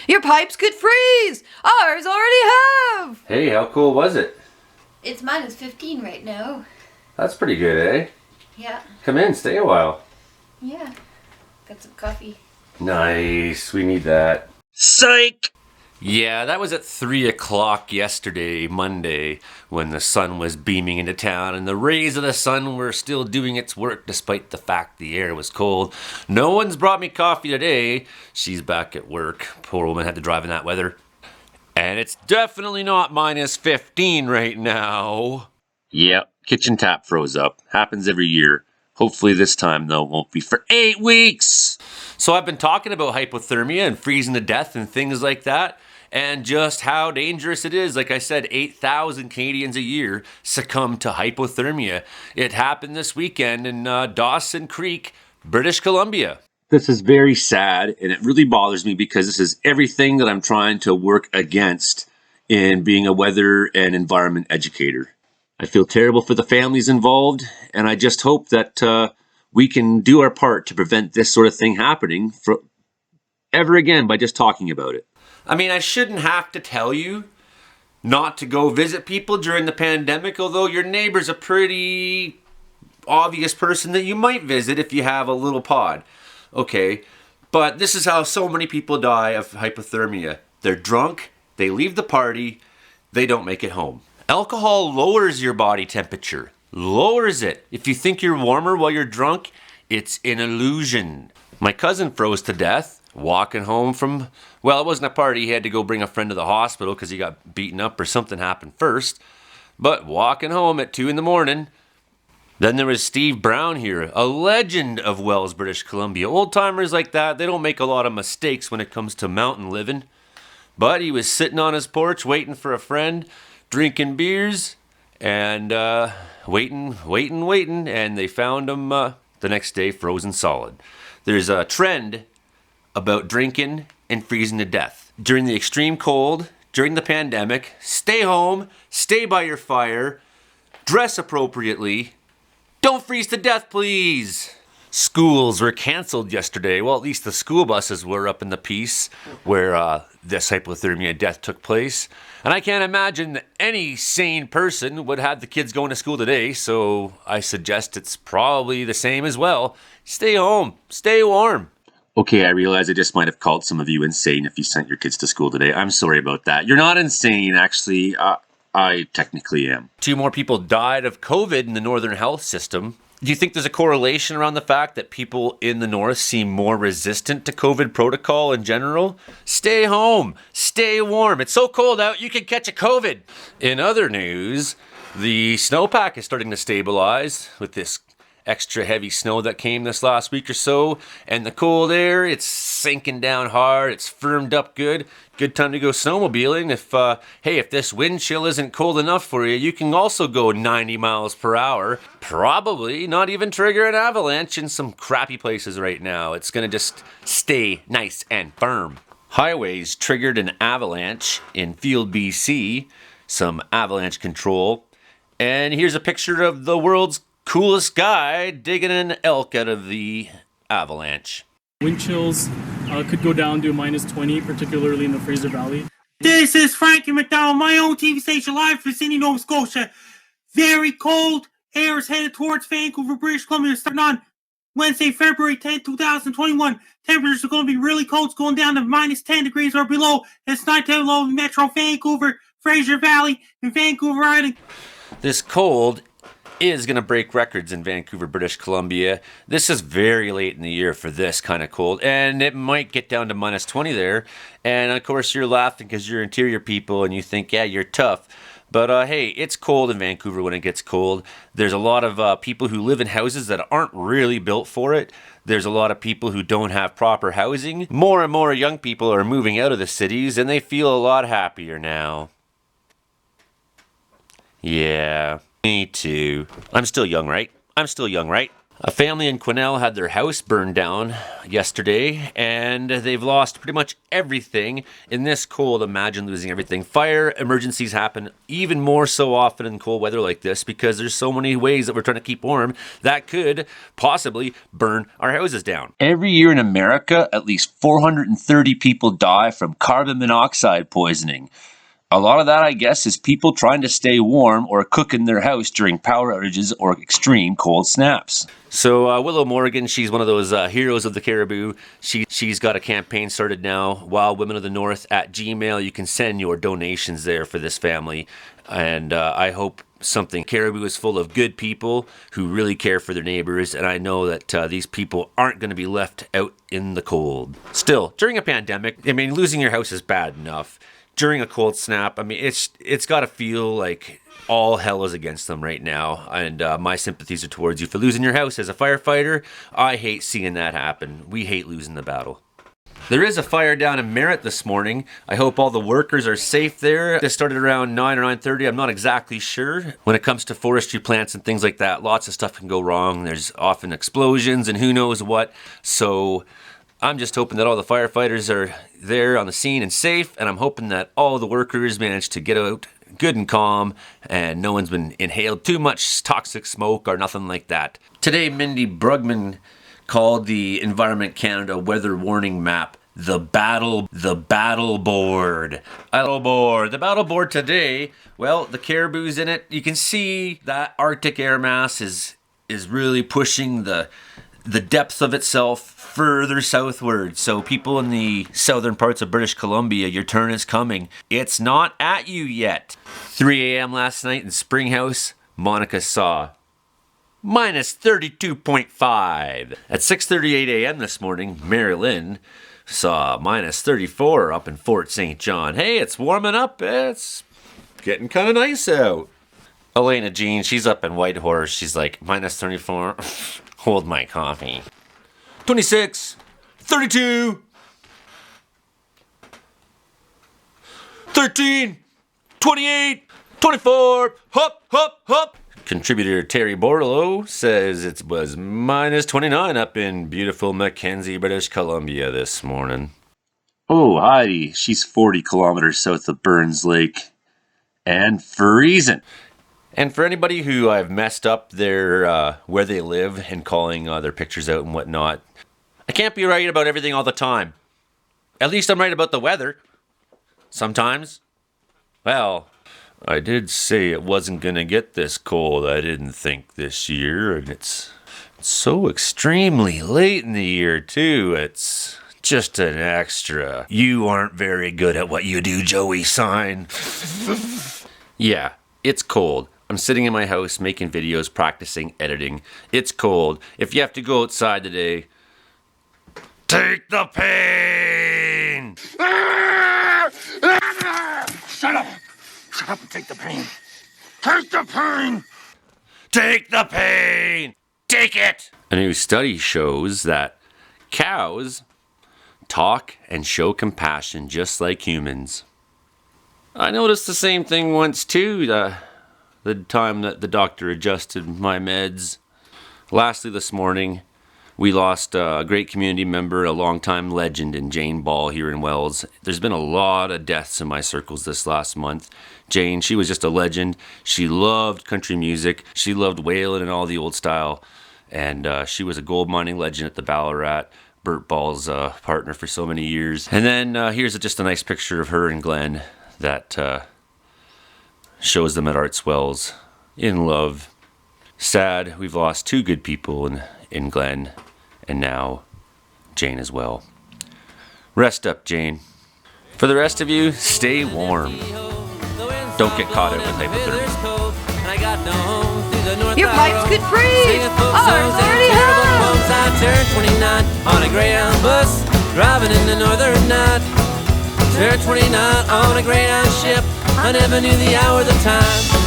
Your pipes could freeze! Ours already have! Hey, how cool was it? It's minus 15 right now. That's pretty good, eh? Yeah. Come in, stay a while. Yeah. Got some coffee. Nice, we need that. Psych! Yeah, that was at 3 o'clock yesterday, Monday, when the sun was beaming into town and the rays of the sun were still doing its work despite the fact the air was cold. No one's brought me coffee today. She's back at work. Poor woman had to drive in that weather. And it's definitely not minus 15 right now. Yep, kitchen tap froze up. Happens every year. Hopefully this time, though, won't be for 8 weeks. So I've been talking about hypothermia and freezing to death and things like that, and just how dangerous it is. Like I said, 8,000 Canadians a year succumb to hypothermia. It happened this weekend in Dawson Creek, British Columbia. This is very sad, and it really bothers me because this is everything that I'm trying to work against in being a weather and environment educator. I feel terrible for the families involved, and I just hope that we can do our part to prevent this sort of thing happening ever again by just talking about it. I mean, I shouldn't have to tell you not to go visit people during the pandemic, although your neighbor's a pretty obvious person that you might visit if you have a little pod. Okay, but this is how so many people die of hypothermia. They're drunk, they leave the party, they don't make it home. Alcohol lowers your body temperature. Lowers it. If you think you're warmer while you're drunk, it's an illusion. My cousin froze to death walking home from, well, it wasn't a party. He had to go bring a friend to the hospital because he got beaten up or something happened first. But walking home at 2 in the morning. Then there was Steve Brown here, a legend of Wells, British Columbia. Old timers like that, they don't make a lot of mistakes when it comes to mountain living. But he was sitting on his porch waiting for a friend, drinking beers, and waiting, and they found him the next day frozen solid. There's a trend about drinking and freezing to death. During the extreme cold, during the pandemic, stay home, stay by your fire, dress appropriately. Don't freeze to death, please. Schools were canceled yesterday. Well, at least the school buses were up in the piece where this hypothermia death took place. And I can't imagine that any sane person would have the kids going to school today, so I suggest it's probably the same as well. Stay home, stay warm. Okay, I realize I just might have called some of you insane if you sent your kids to school today. I'm sorry about that. You're not insane, actually. I technically am. 2 more people died of COVID in the Northern Health System. Do you think there's a correlation around the fact that people in the North seem more resistant to COVID protocol in general? Stay home. Stay warm. It's so cold out, you can catch a COVID. In other news, the snowpack is starting to stabilize with this extra heavy snow that came this last week or so, and the cold air, it's sinking down hard, it's firmed up good. Good time to go snowmobiling. If this wind chill isn't cold enough for you, you can also go 90 miles per hour. Probably not even trigger an avalanche in some crappy places right now. It's gonna just stay nice and firm. Highways triggered an avalanche in Field, BC. Some avalanche control. And here's a picture of the world's coolest guy digging an elk out of the avalanche. Wind chills could go down to minus 20, particularly in the Fraser Valley. This is Frankie MacDonald, my own TV station live from Sydney, Nova Scotia. Very cold air is headed towards Vancouver, British Columbia, starting on Wednesday, February 10th, 2021. Temperatures are going to be really cold. It's going down to minus 10 degrees or below. It's nighttime low in Metro Vancouver, Fraser Valley, and Vancouver Island. This cold is going to break records in Vancouver, British Columbia. This is very late in the year for this kind of cold, and it might get down to minus 20 there. And of course, you're laughing because you're interior people and you think, yeah, you're tough. But hey, it's cold in Vancouver when it gets cold. There's a lot of people who live in houses that aren't really built for it. There's a lot of people who don't have proper housing. More and more young people are moving out of the cities, and they feel a lot happier now. Yeah. Me too. I'm still young, right? A family in Quesnel had their house burned down yesterday, and they've lost pretty much everything. In this cold, imagine losing everything. Fire emergencies happen even more so often in cold weather like this because there's so many ways that we're trying to keep warm that could possibly burn our houses down. Every year in America, at least 430 people die from carbon monoxide poisoning. A lot of that, I guess, is people trying to stay warm or cook in their house during power outages or extreme cold snaps. So Willow Morgan, she's one of those heroes of the Cariboo. She's got a campaign started now, Wild Women of the North at Gmail. You can send your donations there for this family. And I hope something. Cariboo is full of good people who really care for their neighbors. And I know that these people aren't going to be left out in the cold. Still, during a pandemic, I mean, losing your house is bad enough. During a cold snap, I mean, it's got to feel like all hell is against them right now, and my sympathies are towards you for losing your house. As a firefighter, I hate seeing that happen. We hate losing the battle. There is a fire down in Merritt this morning. I hope all the workers are safe there. This started around 9 or 9:30. I'm not exactly sure. When it comes to forestry plants and things like that, lots of stuff can go wrong. There's often explosions and who knows what. So I'm just hoping that all the firefighters are there on the scene and safe, and I'm hoping that all the workers manage to get out good and calm, and no one's been inhaled too much toxic smoke or nothing like that. Today, Mindy Brugman called the Environment Canada weather warning map the battle board. The battle board today, well, the Cariboo's in it. You can see that Arctic air mass is really pushing the depth of itself further southward. So people in the southern parts of British Columbia, your turn is coming. It's not at you yet. 3 a.m. last night in Springhouse, Monica saw minus 32.5. At 6:38 a.m. this morning, Mary Lynn saw minus 34 up in Fort St. John. Hey, it's warming up. It's getting kind of nice out. Elena Jean, she's up in Whitehorse. She's like, minus 34. Hold my coffee. 26, 32, 13, 28, 24, hop, hop, hop. Contributor Terry Borlow says it was minus 29 up in beautiful Mackenzie, British Columbia this morning. Oh, Heidi, she's 40 kilometers south of Burns Lake and freezing. And for anybody who I've messed up their where they live and calling their pictures out and whatnot, I can't be right about everything all the time. At least I'm right about the weather. Sometimes. Well, I did say it wasn't going to get this cold, I didn't think, this year. And it's so extremely late in the year, too. It's just an extra "you aren't very good at what you do, Joey" sign. Yeah, it's cold. I'm sitting in my house making videos, practicing editing. It's cold. If you have to go outside today, take the pain! Shut up! Shut up and take the pain! Take the pain! Take the pain! Take it! A new study shows that cows talk and show compassion just like humans. I noticed the same thing once too, the time that the doctor adjusted my meds. Lastly, this morning, we lost a great community member, a longtime legend in Jayne Ball here in Wells. There's been a lot of deaths in my circles this last month. Jayne, she was just a legend. She loved country music. She loved whaling and all the old style. And she was a gold mining legend at the Ballarat. Bert Ball's partner for so many years. And then here's just a nice picture of her and Glenn that shows them at Arts Wells in love. Sad, we've lost two good people in Glenn, and now Jayne as well. Rest up, Jayne. For the rest of you, stay warm. Don't get caught out with hypothermia. Your pipes could freeze. Ours already have. I turned 29 on a Greyhound bus, driving in the northern night. Turned 29 on a Greyhound ship. I never knew the hour, the time.